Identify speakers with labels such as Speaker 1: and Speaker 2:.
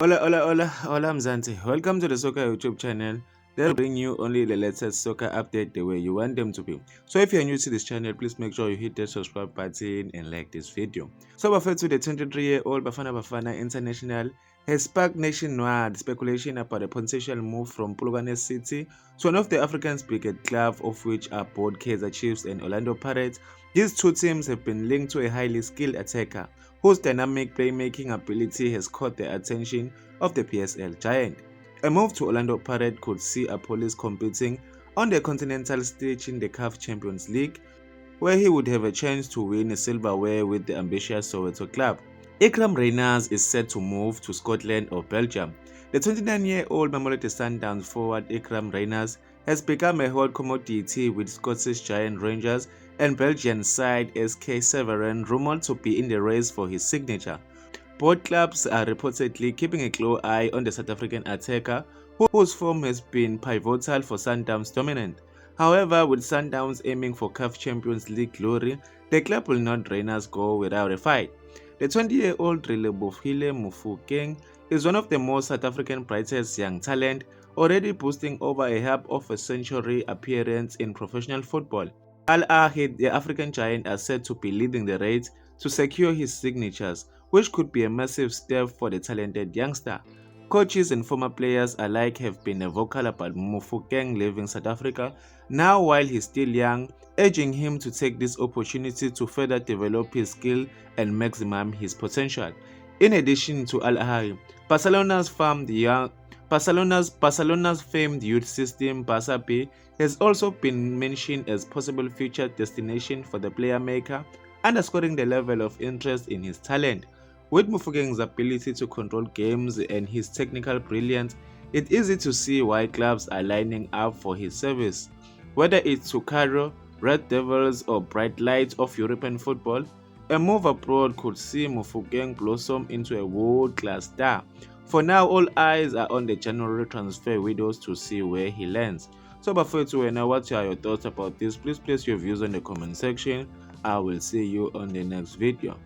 Speaker 1: Hola Mzansi. Welcome to the Soccer YouTube channel. They'll bring you only the latest soccer update the way you want them to be. So if you're new to this channel, please make sure you hit the subscribe button and like this video. So Bafana, the 23-year-old Bafana International has sparked nationwide speculation about a potential move from Polokwane City to one of the African's biggest clubs, of which are both Kaizer Chiefs and Orlando Pirates. These two teams have been linked to a highly skilled attacker whose dynamic playmaking ability has caught the attention of the PSL giant. A move to Orlando Pirates could see Police competing on the continental stage in the CAF Champions League, where he would have a chance to win a silverware with the ambitious Soweto club. Ikram Reyners is set to move to Scotland or Belgium. The 29-year-old Mamelodi Sundowns forward Ikram Reyners has become a hot commodity with Scottish giant Rangers and Belgian side SK Severin rumored to be in the race for his signature. Both clubs are reportedly keeping a close eye on the South African attacker, whose form has been pivotal for Sundowns' dominant. However, with Sundowns aiming for CAF Champions League glory, the club will not Reyners go without a fight. The 20-year-old Relebohile Mofokeng is one of the most South African brightest young talent, already boasting over a half of a century appearance in professional football. Al Ahly, the African giant, are said to be leading the race to secure his signatures, which could be a massive step for the talented youngster. Coaches and former players alike have been vocal about Mofokeng leaving South Africa now while he's still young, urging him to take this opportunity to further develop his skill and maximum his potential. In addition to Al Ahly, Barcelona's famed youth system Barca B has also been mentioned as possible future destination for the player maker, underscoring the level of interest in his talent. With Mofokeng's ability to control games and his technical brilliance, it's easy to see why clubs are lining up for his service. Whether it's to Cairo, Red Devils or bright lights of European football, a move abroad could see Mofokeng blossom into a world-class star. For now, all eyes are on the January transfer windows to see where he lands. So before to know what are your thoughts about this, please place your views in the comment section. I will see you on the next video.